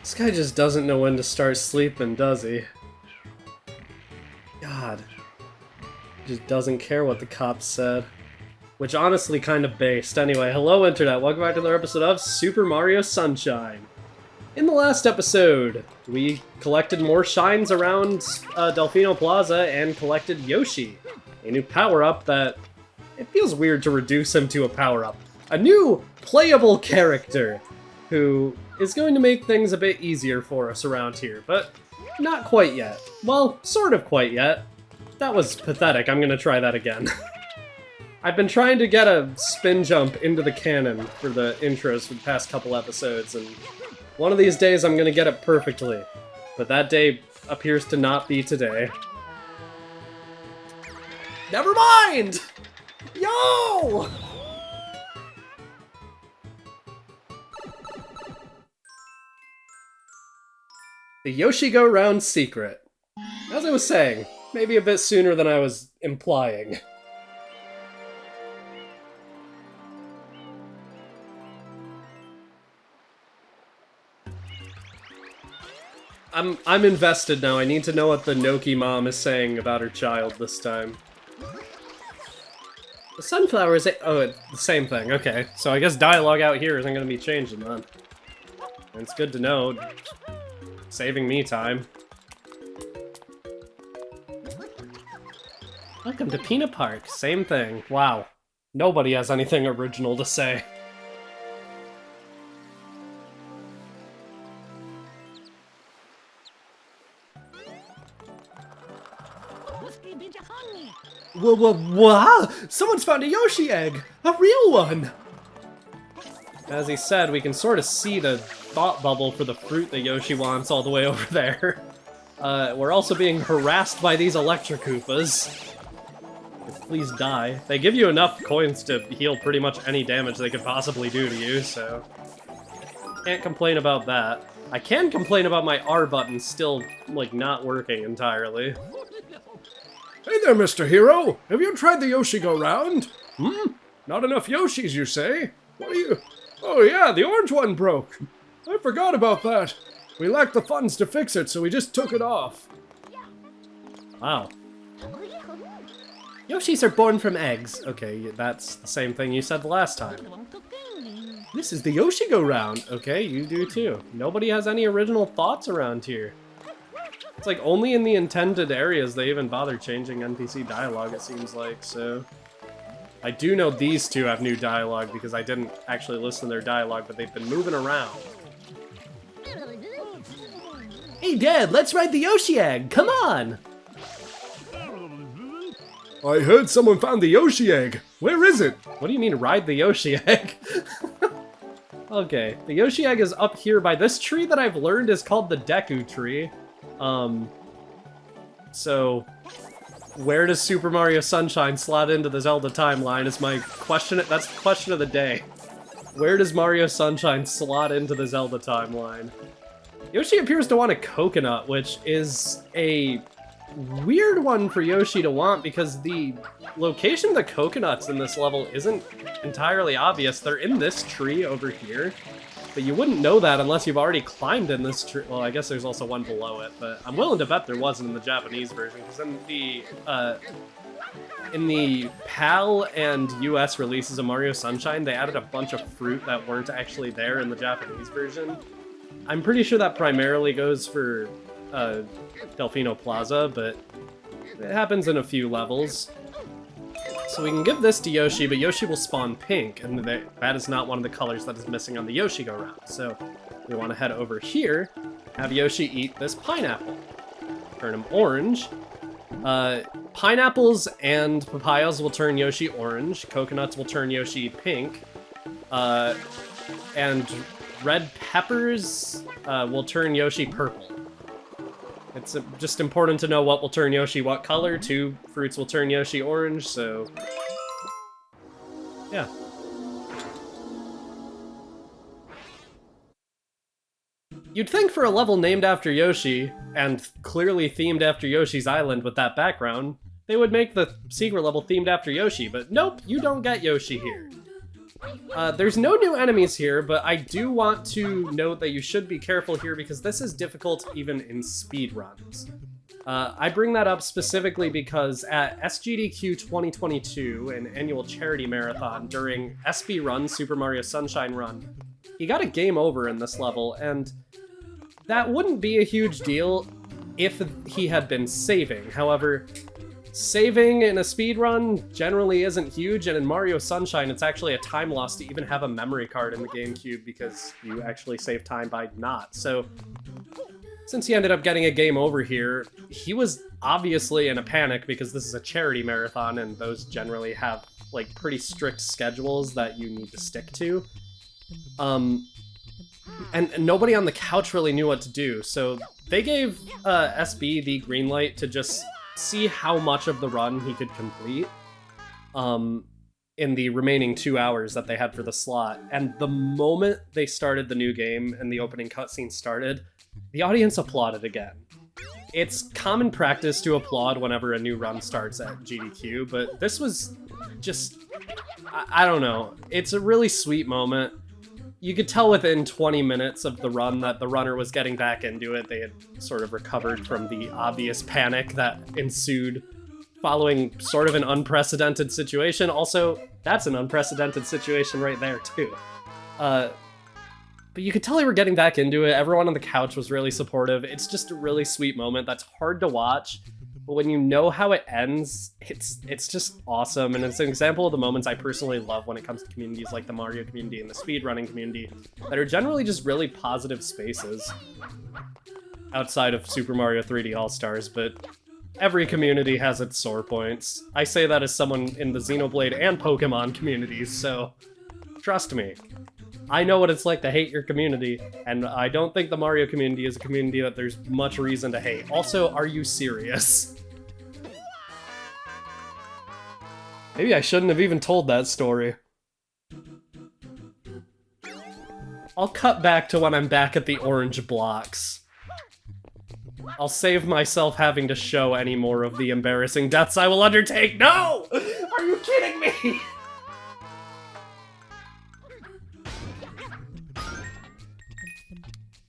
This guy just doesn't know when to start sleeping, does he? God. He just doesn't care what the cops said. Which honestly kind of based. Anyway, hello internet, welcome back to another episode of Super Mario Sunshine. In the last episode, we collected more shines around Delfino Plaza and collected Yoshi. A new power-up that... it feels weird to reduce him to a power-up. A new playable character who is going to make things a bit easier for us around here, but not quite yet. Well, sort of quite yet. That was pathetic, I'm gonna try that again. I've been trying to get a spin jump into the canon for the intros for the past couple episodes, and one of these days I'm gonna get it perfectly. But that day appears to not be today. Never mind! Yo! The Yoshi-Go-Round secret. As I was saying, maybe a bit sooner than I was implying. I'm invested now. I need to know what the Noki mom is saying about her child this time. The sunflower is oh, it's the same thing. Okay, so I guess dialogue out here isn't going to be changing then. And it's good to know. Saving me time. Welcome to Pinna Park. Same thing. Wow. Nobody has anything original to say. Wow! Someone's found a Yoshi egg! A real one! As he said, we can sort of see the thought bubble for the fruit that Yoshi wants all the way over there. We're also being harassed by these electric Koopas. Please die. They give you enough coins to heal pretty much any damage they could possibly do to you, so... can't complain about that. I can complain about my R button still, like, not working entirely. Hey there, Mr. Hero! Have you tried the Yoshi-Go-Round? Hmm? Not enough Yoshis, you say? What are you... oh yeah, the orange one broke! I forgot about that. We lacked the funds to fix it, so we just took it off. Wow. Yoshis are born from eggs. Okay, that's the same thing you said the last time. This is the Yoshi-Go-Round. Okay, you do too. Nobody has any original thoughts around here. It's like only in the intended areas they even bother changing NPC dialogue, it seems like, so... I do know these two have new dialogue because I didn't actually listen to their dialogue, but they've been moving around. Hey Dad, let's ride the Yoshi egg! Come on! I heard someone found the Yoshi egg. Where is it? What do you mean ride the Yoshi egg? Okay, the Yoshi egg is up here by this tree that I've learned is called the Deku tree. So, where does Super Mario Sunshine slot into the Zelda timeline is my question. That's the question of the day. Where does Mario Sunshine slot into the Zelda timeline? Yoshi appears to want a coconut, which is a weird one for Yoshi to want because the location of the coconuts in this level isn't entirely obvious. They're in this tree over here. But you wouldn't know that unless you've already climbed in this tree. Well, I guess there's also one below it, but I'm willing to bet there wasn't in the Japanese version, because in the PAL and US releases of Mario Sunshine, they added a bunch of fruit that weren't actually there in the Japanese version. I'm pretty sure that primarily goes for Delfino Plaza, but it happens in a few levels. So we can give this to Yoshi, but Yoshi will spawn pink, and that is not one of the colors that is missing on the Yoshi-Go-Round. So we want to head over here, have Yoshi eat this pineapple. Turn him orange. Pineapples and papayas will turn Yoshi orange, coconuts will turn Yoshi pink, and red peppers will turn Yoshi purple. It's just important to know what will turn Yoshi what color. 2 fruits will turn Yoshi orange, so... yeah. You'd think for a level named after Yoshi, and clearly themed after Yoshi's Island with that background, they would make the secret level themed after Yoshi, but nope, you don't get Yoshi here. There's no new enemies here, but I do want to note that you should be careful here because this is difficult even in speedruns. I bring that up specifically because at SGDQ 2022, an annual charity marathon during SB Run, Super Mario Sunshine Run, he got a game over in this level, and that wouldn't be a huge deal if he had been saving. However, saving in a speedrun generally isn't huge, and in Mario Sunshine, it's actually a time loss to even have a memory card in the GameCube because you actually save time by not. So, since he ended up getting a game over here, he was obviously in a panic because this is a charity marathon and those generally have like pretty strict schedules that you need to stick to. And nobody on the couch really knew what to do, so they gave SB the green light to just see how much of the run he could complete in the remaining 2 hours that they had for the slot. And the moment they started the new game and the opening cutscene started, the audience applauded again. It's common practice to applaud whenever a new run starts at GDQ, but this was just, I don't know. It's a really sweet moment. You could tell within 20 minutes of the run that the runner was getting back into it. They had sort of recovered from the obvious panic that ensued following sort of an unprecedented situation. Also, that's an unprecedented situation right there, too. But you could tell they were getting back into it. Everyone on the couch was really supportive. It's just a really sweet moment that's hard to watch, but when you know how it ends, it's just awesome, and it's an example of the moments I personally love when it comes to communities like the Mario community and the speedrunning community that are generally just really positive spaces outside of Super Mario 3D All-Stars, but every community has its sore points. I say that as someone in the Xenoblade and Pokemon communities, so trust me. I know what it's like to hate your community, and I don't think the Mario community is a community that there's much reason to hate. Also, are you serious? Maybe I shouldn't have even told that story. I'll cut back to when I'm back at the orange blocks. I'll save myself having to show any more of the embarrassing deaths I will undertake. No! Are you kidding me?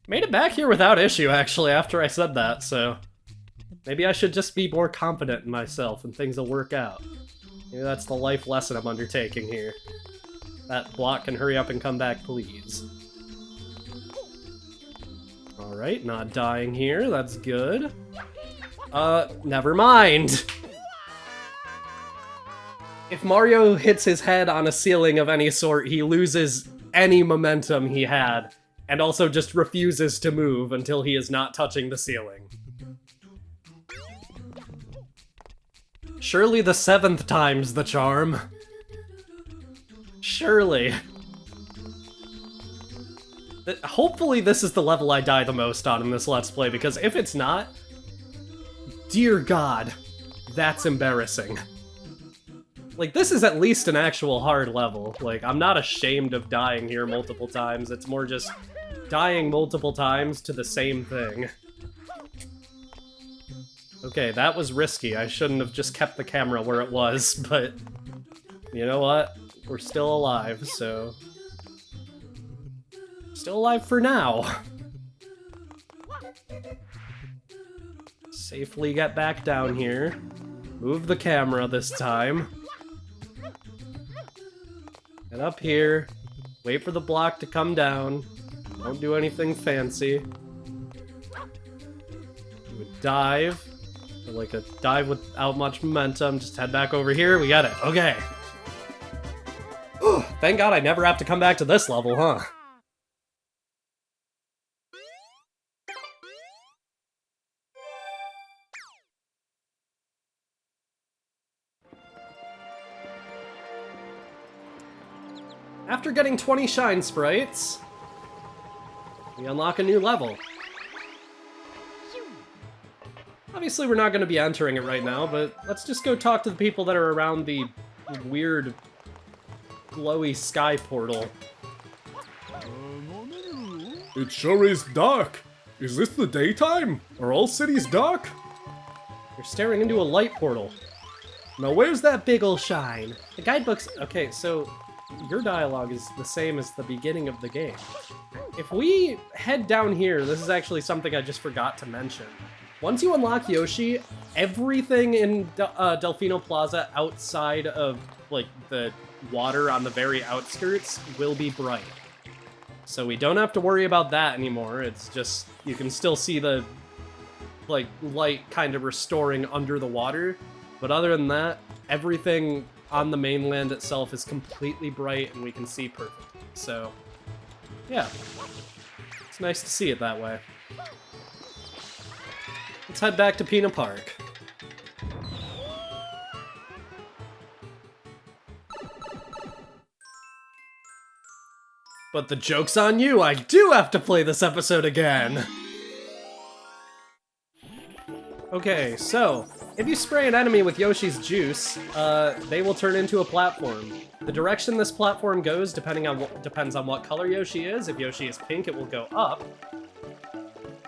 Made it back here without issue, actually, after I said that, so maybe I should just be more confident in myself and things will work out. Maybe that's the life lesson I'm undertaking here. That block can hurry up and come back, please. Alright, not dying here, that's good. Never mind! If Mario hits his head on a ceiling of any sort, he loses any momentum he had, and also just refuses to move until he is not touching the ceiling. Surely the 7th time's the charm. Surely. Hopefully this is the level I die the most on in this Let's Play, because if it's not, dear God, that's embarrassing. Like, this is at least an actual hard level. Like, I'm not ashamed of dying here multiple times, it's more just dying multiple times to the same thing. Okay, that was risky. I shouldn't have just kept the camera where it was, but you know what? We're still alive, so... Still alive for now. Safely get back down here. Move the camera this time. Get up here. Wait for the block to come down. Don't do anything fancy. Do a dive. Like a dive without much momentum. Just head back over here. We got it. Okay. Thank God I never have to come back to this level, huh? After getting 20 shine sprites, we unlock a new level. Obviously, we're not going to be entering it right now, but let's just go talk to the people that are around the weird, glowy sky portal. It sure is dark. Is this the daytime? Are all cities dark? You're staring into a light portal. Now, where's that big ol' shine? The guidebook's... Okay, so your dialogue is the same as the beginning of the game. If we head down here, this is actually something I just forgot to mention. Once you unlock Yoshi, everything in Delfino Plaza outside of, like, the water on the very outskirts will be bright. So we don't have to worry about that anymore. It's just, you can still see the, like, light kind of restoring under the water. But other than that, everything on the mainland itself is completely bright and we can see perfectly. So, yeah. It's nice to see it that way. Let's head back to Pinna Park. But the joke's on you, I do have to play this episode again! Okay, so, if you spray an enemy with Yoshi's juice, they will turn into a platform. The direction this platform goes depends on what color Yoshi is. If Yoshi is pink, it will go up,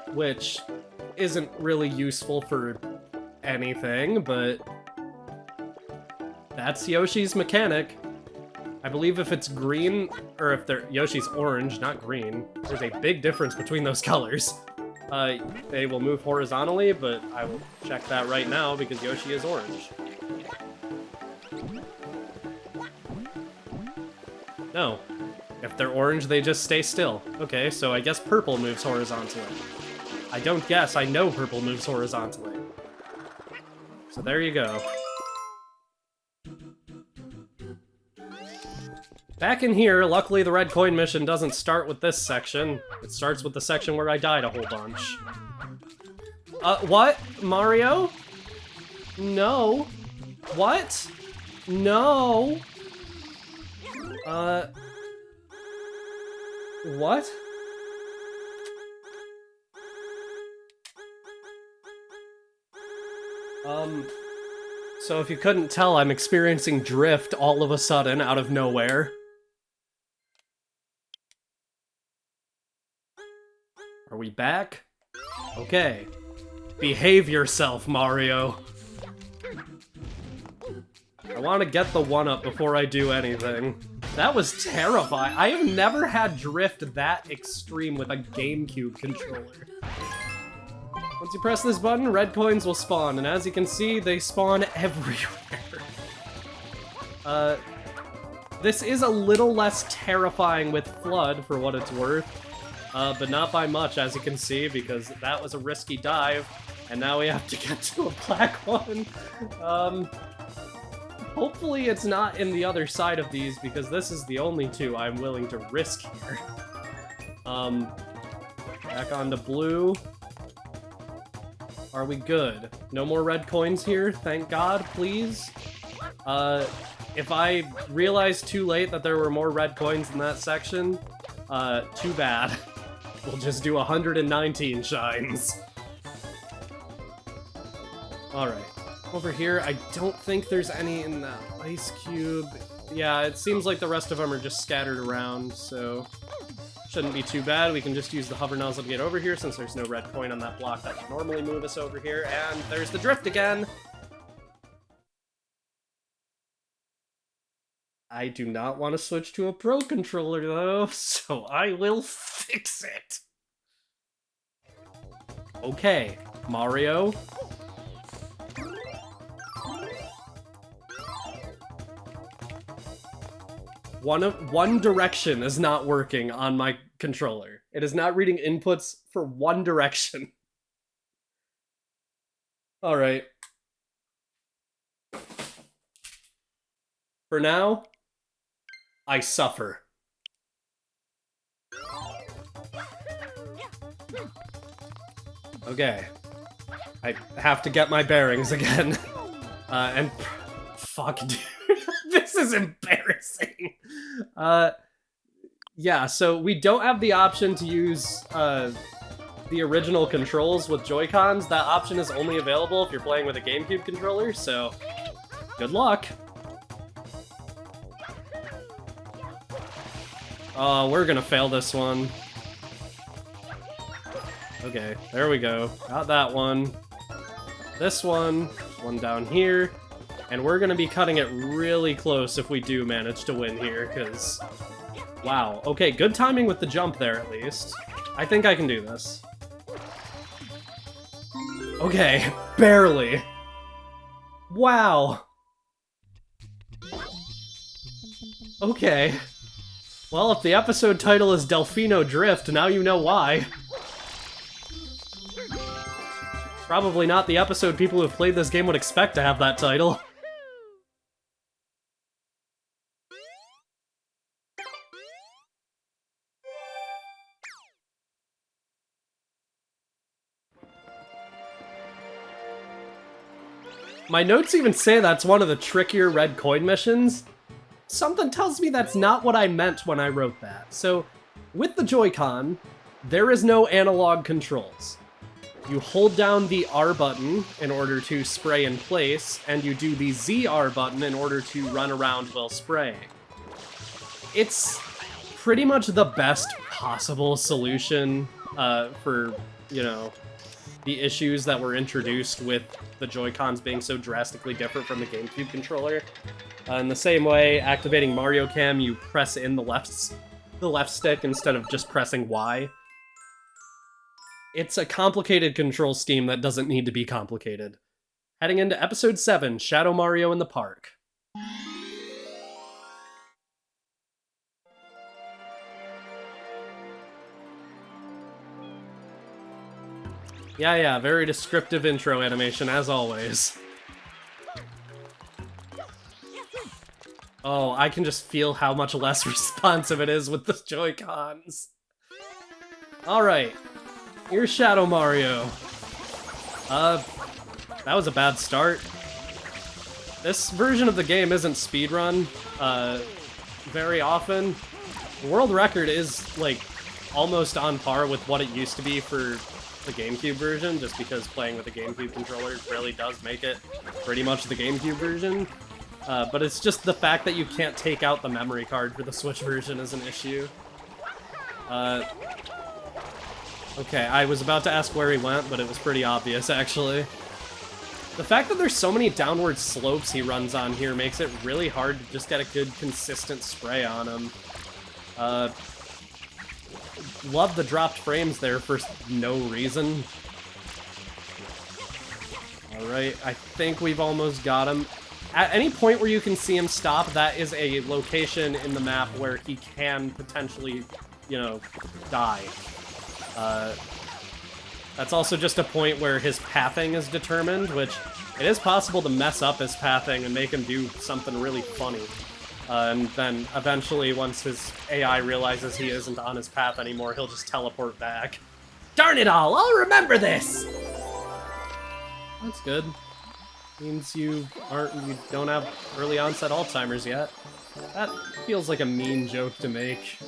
which isn't really useful for anything, but that's Yoshi's mechanic. I believe if it's green, or if Yoshi's orange, not green, there's a big difference between those colors. They will move horizontally, but I will check that right now because Yoshi is orange. No. If they're orange, they just stay still. Okay, so I guess purple moves horizontally. I don't guess, I know purple moves horizontally. So there you go. Back in here, luckily the red coin mission doesn't start with this section. It starts with the section where I died a whole bunch. What? Mario? No. What? No. What? So if you couldn't tell, I'm experiencing drift all of a sudden out of nowhere. Are we back? Okay. Behave yourself, Mario. I want to get the 1-up before I do anything. That was terrifying. I have never had drift that extreme with a GameCube controller. Once you press this button, red coins will spawn, and as you can see, they spawn everywhere. This is a little less terrifying with FLUDD, for what it's worth, but not by much, as you can see, because that was a risky dive, and now we have to get to a black one. Hopefully it's not in the other side of these, because this is the only two I'm willing to risk here. Back onto blue. Are we good? No more red coins here, thank God, please. If I realized too late that there were more red coins in that section, too bad. We'll just do 119 shines. Alright. Over here, I don't think there's any in that ice cube. Yeah, it seems like the rest of them are just scattered around, so shouldn't be too bad. We can just use the hover nozzle to get over here since there's no red coin on that block that would normally move us over here. And there's the drift again! I do not want to switch to a Pro Controller though, so I will fix it. Okay, Mario. One direction is not working on my controller. It is not reading inputs for one direction. Alright. For now, I suffer. Okay. I have to get my bearings again. And fuck, dude. This is embarrassing. Yeah, so we don't have the option to use the original controls with Joy-Cons. That option is only available if you're playing with a GameCube controller, so good luck. Oh, we're gonna fail this one. Okay, there we go. Got that one. This one down here. And we're gonna be cutting it really close if we do manage to win here, because... Wow. Okay, good timing with the jump there, at least. I think I can do this. Okay, barely. Wow. Okay. Well, if the episode title is Yoshi-Go-Drift, now you know why. Probably not the episode people who have played this game would expect to have that title. My notes even say that's one of the trickier red coin missions. Something tells me that's not what I meant when I wrote that. So, with the Joy-Con, there is no analog controls. You hold down the R button in order to spray in place, and you do the ZR button in order to run around while spraying. It's pretty much the best possible solution for, you know, the issues that were introduced with the Joy-Cons being so drastically different from the GameCube controller. In the same way, activating Mario Cam, you press in the left stick instead of just pressing Y. It's a complicated control scheme that doesn't need to be complicated. Heading into Episode 7, Shadow Mario in the Park. Yeah, very descriptive intro animation, as always. Oh, I can just feel how much less responsive it is with the Joy-Cons. Alright, here's Shadow Mario. That was a bad start. This version of the game isn't speedrun, very often. The world record is, like, almost on par with what it used to be for the GameCube version, just because playing with a GameCube controller really does make it pretty much the GameCube version. But it's just the fact that you can't take out the memory card for the Switch version is an issue. Okay, I was about to ask where he went, but it was pretty obvious, actually. The fact that there's so many downward slopes he runs on here makes it really hard to just get a good, consistent spray on him. Love the dropped frames there for no reason. Alright, I think we've almost got him. At any point where you can see him stop, that is a location in the map where he can potentially, you know, die. That's also just a point where his pathing is determined, which it is possible to mess up his pathing and make him do something really funny. And then eventually, once his AI realizes he isn't on his path anymore, he'll just teleport back. Darn it all, I'll remember this! That's good. Means you don't have early onset Alzheimer's yet. That feels like a mean joke to make.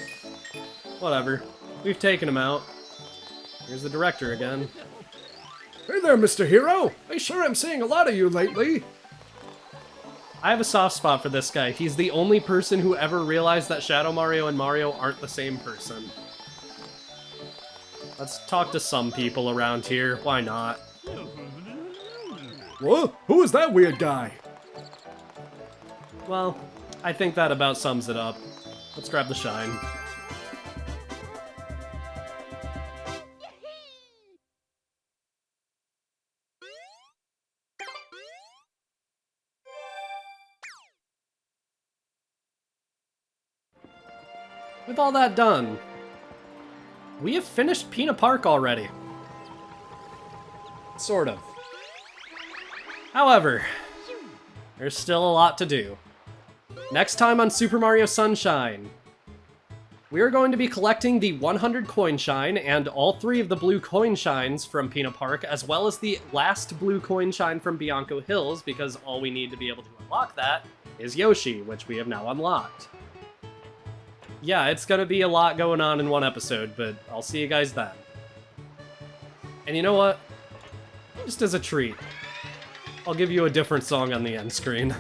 Whatever. We've taken him out. Here's the director again. Hey there, Mr. Hero! I sure am seeing a lot of you lately. I have a soft spot for this guy. He's the only person who ever realized that Shadow Mario and Mario aren't the same person. Let's talk to some people around here. Why not? Whoa, who is that weird guy? Well, I think that about sums it up. Let's grab the shine. With all that done, we have finished Pinna Park already. Sort of. However, there's still a lot to do. Next time on Super Mario Sunshine, we are going to be collecting the 100 coin shine and all 3 of the blue coin shines from Pinna Park, as well as the last blue coin shine from Bianco Hills, because all we need to be able to unlock that is Yoshi, which we have now unlocked. Yeah, it's gonna be a lot going on in one episode, but I'll see you guys then. And you know what? Just as a treat, I'll give you a different song on the end screen.